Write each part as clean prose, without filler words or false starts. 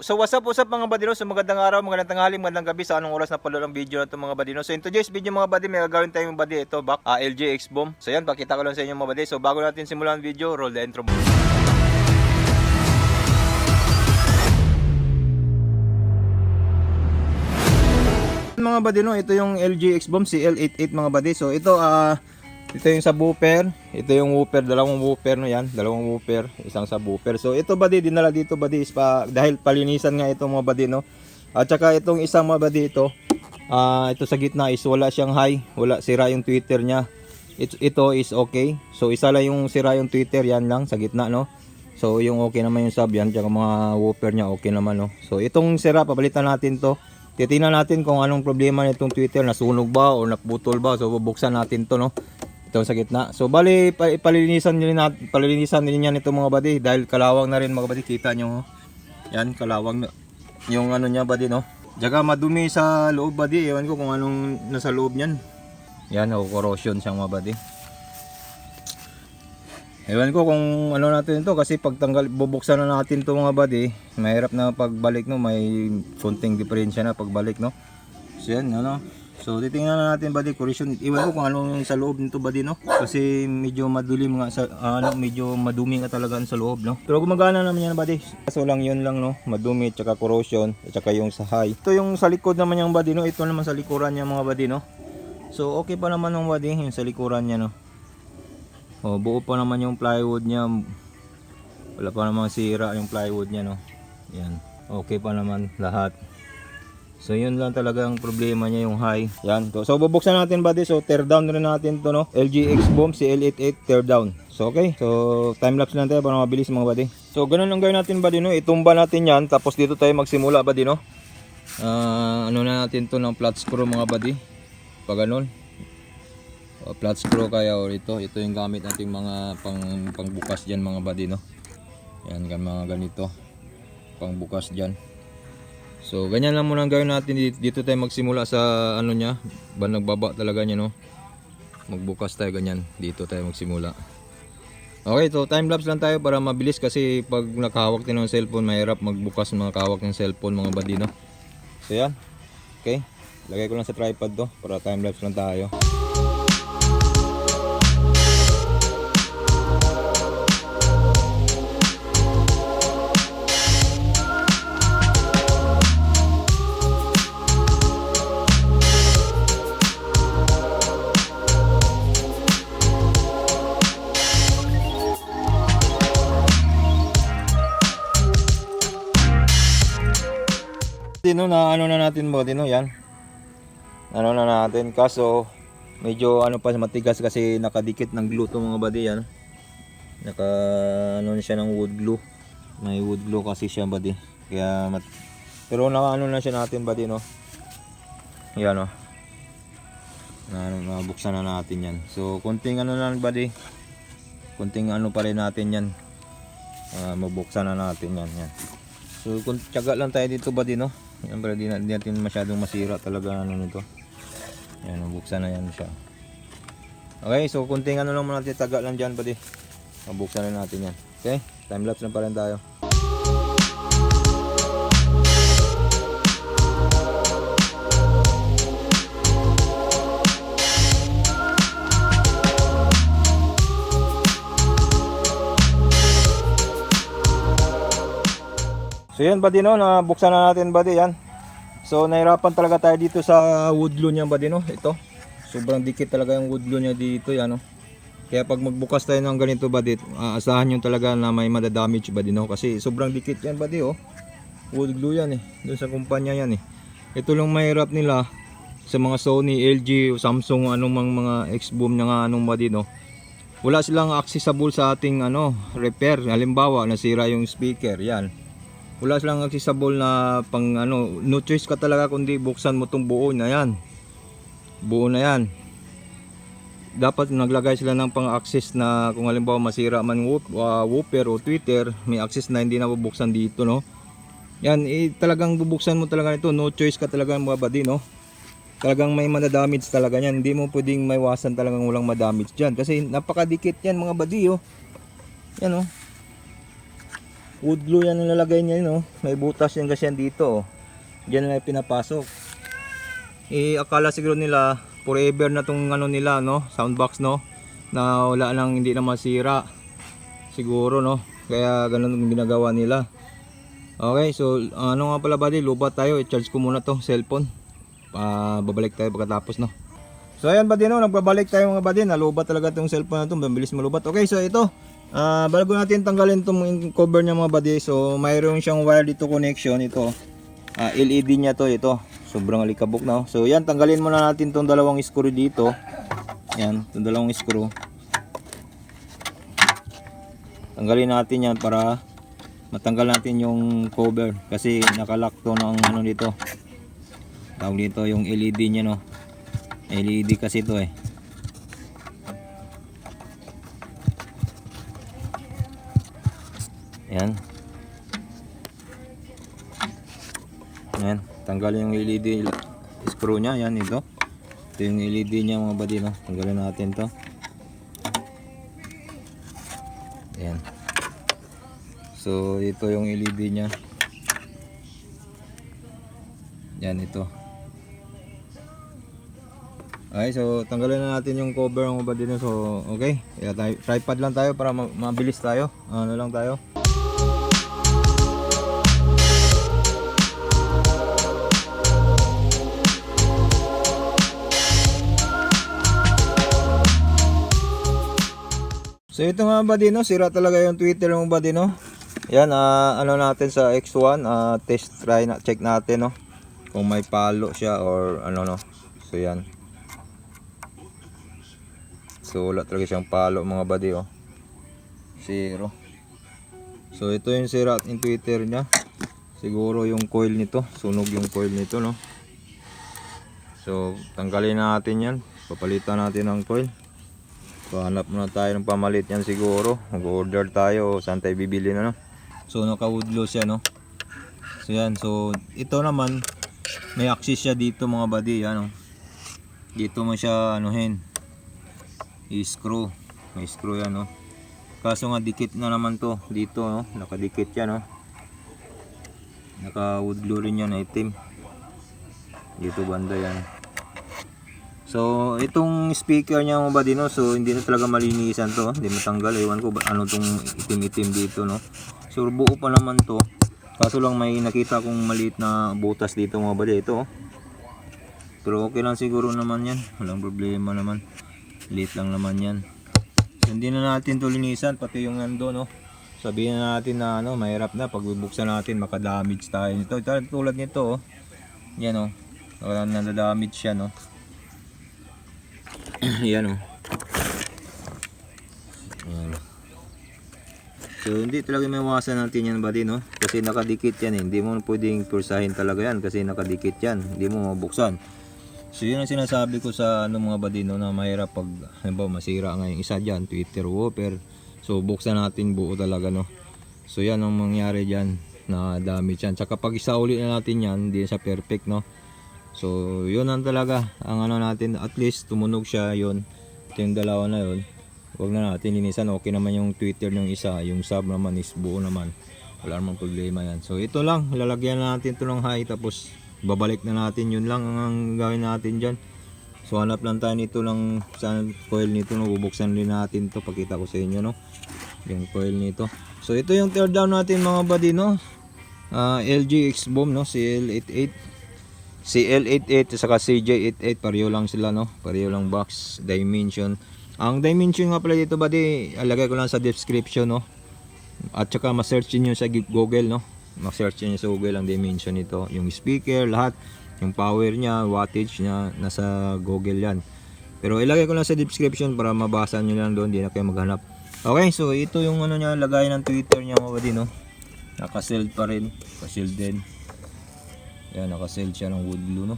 So what's up mga badino? So magandang araw, magandang tanghali, magandang gabi sa anong oras na pala ng video na ito mga badino. So in today's video mga badi, may gagawin tayong badi. Ito back LG X-Bomb. So yan, pakita ko lang sa inyo mga badi. So bago natin simulan ang video, roll the intro. Mga badino, ito yung LG X-Bomb CL88 mga badi. So ito ito yung subwoofer, ito yung woofer, dalawang woofer no yan, dalawang woofer, isang subwoofer. So ito badi, dinala dito badi is dahil palinisan nga ito mga badi no. At saka itong isang mga badi ito, ito sa gitna is wala siyang high, wala sira yung tweeter niya. Ito is okay. So isa lang yung sira yung tweeter, yan lang sa gitna no. So yung okay naman yung sub yan, tsaka mga woofer niya okay naman no. So itong sira, papalitan natin to. Titingnan natin kung anong problema nitong tweeter, nasunog ba o naputol ba. So bubuksan natin to no. Ito sa gitna. So bali palilinisan din yan ito mga badi dahil kalawang na rin mga badi, kita nyo. Yan, kalawang yung ano niya badi no. Tsaka madumi sa loob badi, ewan ko kung anong nasa loob niyan. Yan, corrosion siyang mga badi. Ewan ko kung ano natin ito kasi pag bubuksan na natin ito mga badi, mahirap na pagbalik no, may konting diferensya na pagbalik no. So yan ano. So titingnan na natin badi, corrosion. Iwan ko kung ano sa loob nito badi no. Kasi medyo madulim nga sa medyo madumi nga talaga sa loob no. Pero gumagana naman yan badi. Kaso lang yun lang no, madumi tsaka corrosion at saka yung sa high. Ito yung sa likod naman yung badi no. Ito naman sa likuran niya mga badi no. So okay pa naman ng badi yung sa likuran niya no. Oh, buo pa naman yung plywood niya. Wala pa namang sira yung plywood niya no. Yan. Okay pa naman lahat. So yun lang talaga ang problema niya, yung high. Yan. So bubuksan natin badi. So tear down rin natin to no. LG X-Bomb CL88 tear down. So okay. So time lapse lang tayo para mabilis mga badi. So ganun ang gawin natin badi no. Itumba natin yan. Tapos dito tayo magsimula badi no. Ano na natin to ng flat screw mga badi. Pag ganun. Flat screw kaya o ito. Ito yung gamit nating mga pangbukas dyan mga badi no. Yan, mga ganito. Pangbukas dyan. So ganyan lang muna ang gawin natin. Dito tayo magsimula sa ano niya, nagbaba talaga niya no. Magbukas tayo ganyan. Dito tayo magsimula. Okay, so time lapse lang tayo para mabilis kasi pag nakahawak din ng cellphone, mahirap magbukas mga kahawak ng cellphone mga badi no. So yan. Okay. Lagay ko lang sa tripod to para time lapse lang tayo. No, na ano na natin mo din no, yan. Ano na natin kaso medyo ano pa matigas kasi nakadikit ng glue to mga badi yan. Naka ano siya ng wood glue. May wood glue kasi siya badi. Kaya pero naka ano na siya natin badi no. Yan oh. Nabuksan na natin yan. So konting ano lang badi. Konting ano pa rin natin yan. Mabuksan na natin yan, yan. So kung tiyaga lang tayo dito badi no. Yan, para di natin masyadong masira talaga ano nito. Yan, buksan na yan siya. Okay, so kunting ano lang muna natin, taga lang dyan pati. Mabuksan na natin yan. Okay, time lapse na pa rin tayo. So yan badi no, nabuksan na natin badi yan. So nahirapan talaga tayo dito sa wood glue niya badi no. Ito. Sobrang dikit talaga yung wood glue niya dito yan no. Kaya pag magbukas tayo ng ganito badi, asahan nyo talaga na may madadamage badi no. Kasi sobrang dikit yan badi oh. Wood glue yan eh. Doon sa kumpanya yan eh. Ito lang mahirap nila sa mga Sony, LG, Samsung, anong mga X-Bomb nga anong badi no. Wala silang accessible sa ating ano, repair. Halimbawa nasira yung speaker yan. Wala silang accessible na pang ano, no choice ka talaga kundi buksan mo tong buo na yan. Buo na yan. Dapat naglagay sila ng pang-access na kung halimbawa masira man woofer o tweeter, may access na hindi na bubuksan dito no. Yan, talagang bubuksan mo talaga ito, no choice ka talaga mga badi no. Talagang may madadamage talaga yan. Hindi mo pwedeng maiwasan talagang walang madamage dyan kasi napakadikit yan mga badi oh. Yan oh. Wood glue yan ang lalagay niya, no? May butas yan kasi yan dito, oh. Diyan na pinapasok. Akala siguro nila forever na tong ano nila, no? Soundbox, no? Na wala nang, hindi na masira. Siguro, no? Kaya ganun ang ginagawa nila. Okay, so ano nga pala buddy, lubat tayo. I-charge ko muna to cellphone. Babalik tayo pagkatapos, no? So ayan buddy, no? Nagbabalik tayo mga buddy. Nalubat talaga tong cellphone na to. Mabilis malubat. Okay, so ito. Bago natin tanggalin itong cover niya mga buddy. So mayroon siyang wire dito connection. Ito. LED niya to. Ito. Sobrang alikabok na. So yan, tanggalin muna natin itong dalawang screw dito. Yan, itong dalawang screw. Tanggalin natin yan para matanggal natin yung cover kasi nakalock to ng ano dito, tawag dito yung LED nya, no? LED kasi to eh. Yan, yan, tanggalin yung LED screw nya. Yan, ito yung LED nya mga buddy, no? Tanggalin natin to. Yan. So ito yung LED nya. Yan, ito. Okay, so tanggalin na natin yung cover ng buddy, no? So okay, tripod lang tayo para mabilis tayo. Ano lang tayo. So ito nga buddy, no? Sira talaga yung Twitter ng buddy, no? Yan, ano natin sa X1, test try na, check natin, no? Kung may palo siya or ano, no? So yan. So wala talaga siyang palo mga buddy, oh. Zero. So ito yung sira yung Twitter niya. Siguro yung coil nito, sunog yung coil nito, no? So tanggalin natin yan. Papalitan natin ng coil. So hanap muna tayo ng pamalit yan siguro. Mag-order tayo, saan tayo bibili na, no? So naka-wood glue siya, no? So yan, so ito naman may axis siya dito mga buddy, yan, no? Dito mo siya anuhin, i-screw. May screw yan, no? Kaso nga dikit na naman to dito, no? Nakadikit yan, no? Naka-wood glue rin yan, itim. Dito banda yan. So itong speaker niya mga buddy, no? So hindi na talaga malinisan to, hindi matanggal. Ewan ko ba ano tong itim-itim dito, no? So buo pa naman to. Kaso lang may nakita kong maliit na butas dito mga buddy, ito, oh. Pero okay lang siguro naman yan, walang problema naman. Liit lang naman yan. So, hindi na natin to linisan, pati yung nando, no? Sabihin na natin na ano, mahirap na pag bubuksan natin, makadamage tayo nito. Tulad nito, oh. Yan, oh. Nadadamage siya, no? Yan, oh. Yan. So hindi talaga maiwasan natin yan buddy, no? Kasi nakadikit yan, eh. Hindi mo pwedeng pursahin talaga yan kasi nakadikit yan, hindi mo mabuksan. So yun ang sinasabi ko sa ano mga buddy, no, na mahirap pag halimbawa masira nga yung isa dyan, Twitter whopper. So buksan natin buo talaga, no? So yan ang mangyari dyan, na damage yan. Tsaka pag isa ulit na natin yan, hindi siya perfect, no? So yun ang talaga ang ano natin, at least tumunog siya, yun. Ito yung dalawa na yun. Huwag na natin linisan, okay naman yung Twitter ng isa, yung sub naman is buo naman, wala namang problema yan. So ito lang, lalagyan natin ito ng high, tapos babalik na natin, yun lang ang gawin natin dyan. So hanap lang tayo nito ng sa coil nito, no? Bubuksan din natin to, pakita ko sa inyo, no? Yung coil nito. So ito yung tear down natin mga buddy, no? LG X-Boom, no? CL88 CL88 saka CJ88, pareho lang sila, no? Pareho lang box, dimension. Ang dimension nga pala dito buddy, alagay ko lang sa description, no? At saka ma-search niyo sa Google, no? Ma-search niyo sa Google ang dimension nito, yung speaker, lahat, yung power niya, wattage niya, nasa Google yan. Pero ilagay ko lang sa description para mabasa niyo lang doon, hindi na kayo maghanap. Okay, so ito yung ano niya, lagay ng Twitter niya mga buddy, no? Naka-sealed pa rin, naka-sealed din. Yan, naka-sealed siya ng wood glue, no?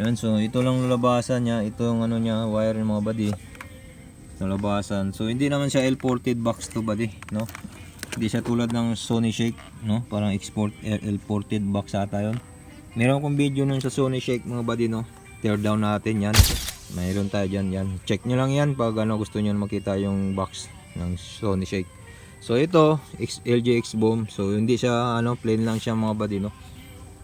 Yan, so ito lang lalabasan niya, ito yung ano niya, wire ng mga buddy. Nalabasan. So hindi naman siya L-ported box to buddy, no? Hindi siya tulad ng Sony Shake, no? Parang L-ported box ata yun. Meron akong video nun sa Sony Shake mga buddy, no? Tear down natin yan. Mayroon tayo dyan, yan. Check nyo lang yan pag ano, gusto nyo makita yung box ng Sony Shake. So ito, LG X-Boom. So hindi siya ano, plain lang siya mga buddy, no.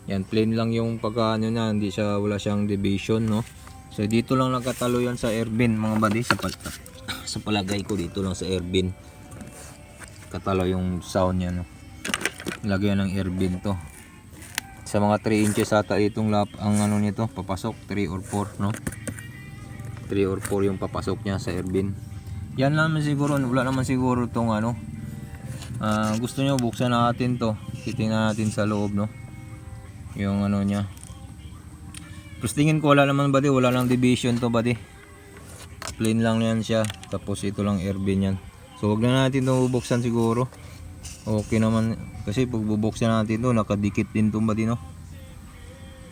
Yan, plain lang yung pagka ano na, hindi siya, wala siyang division, no. So dito lang nakatalo yan sa airbin mga buddy, sa palagay ko dito lang sa airbin. Katalo yung sound niya, no. Lagyan ng airbin to. Sa mga 3 inches ata itong ang ano nito, papasok 3 or 4, no. 3 or 4 yung papasok niya sa airbin. Yan naman siguro, wala naman siguro tong ano. Gusto nyo buksan natin to, titingnan natin sa loob, no, yung ano niya. Tapos tingin ko wala naman buddy, wala lang division to buddy, plain lang yan siya. Tapos ito lang airbin yan. So wag na natin to bubuksan siguro, okay naman. Kasi pag bubuksan natin to, nakadikit din to buddy, no.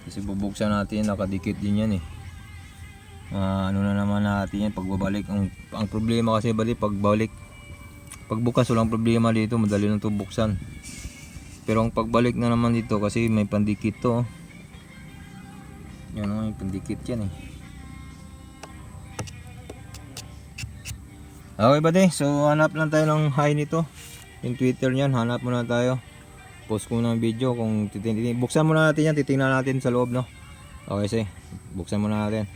Kasi bubuksan natin, nakadikit din yan eh. Ano na naman natin yan pagbabalik. Ang problema kasi buddy, pagbukas walang problema dito, madali lang ito buksan. Pero ang pagbalik na naman dito kasi may pandikit to. Yan o, may pandikit yan eh. Okay buddy, so hanap lang tayo ng hi nito. Yung Twitter niyan, hanap muna tayo. Post ko muna ng video kung buksan muna natin yan, titingnan natin sa loob, no. Okay, sige, buksan muna natin.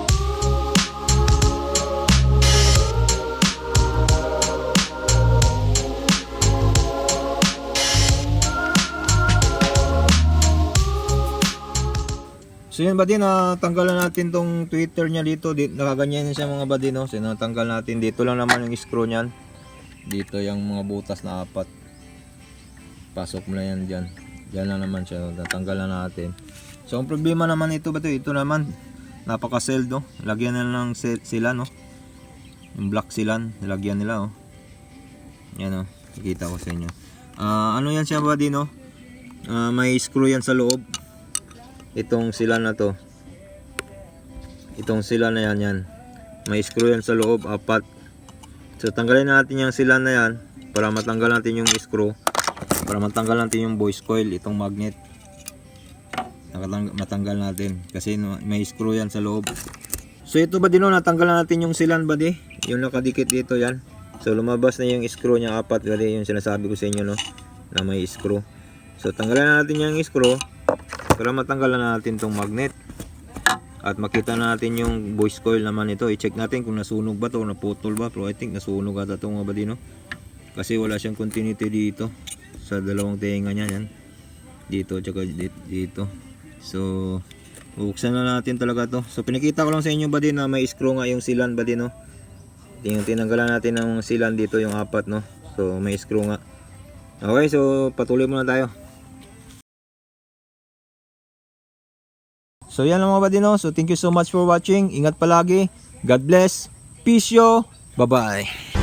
So yun buddy, natanggalan natin tong Twitter niya dito. Nakaganyan siya mga buddy, no. So natanggal natin. Dito lang naman yung screw niyan. Dito yung mga butas na 4. Pasok mo na yan dyan. Dyan lang naman siya. Natanggal na natin. So ang problema naman ito ba ito? Ito naman, napaka-seld, no. Lagyan na lang sila, no. Yung black silan, nilagyan nila, oh. Yan, oh. Nakita ko sa inyo. Ano yan siya buddy, no. May screw yan sa loob. Itong sila na to, itong sila na yan, may screw yan sa loob, 4. So tanggalin natin yung sila na yan para matanggal natin yung screw, para matanggal natin yung voice coil, itong magnet. Matanggal natin kasi may screw yan sa loob. So ito ba din, no, natanggal natin yung silan buddy, yung nakadikit dito yan. So lumabas na yung screw niya 4 buddy, yung sinasabi ko sa inyo, no, na may screw. So tanggalan natin yung screw para matanggal na natin tong magnet at makita na natin yung voice coil naman ito. I-check natin kung nasunog ba to o naputol ba, pero I think nasunog ata ito mga buddy, no, kasi wala siyang continuity dito sa dalawang tenga niya, yan dito tsaka dito. So buksan na natin talaga to. So pinakita ko lang sa inyo buddy na may screw nga yung silan buddy, no. Tinanggalan natin ng silan dito yung 4, no. So may screw nga. Okay, so patuloy muna tayo. So yan lang mga buddy, no. So thank you so much for watching. Ingat palagi. God bless. Peace yo. Bye bye.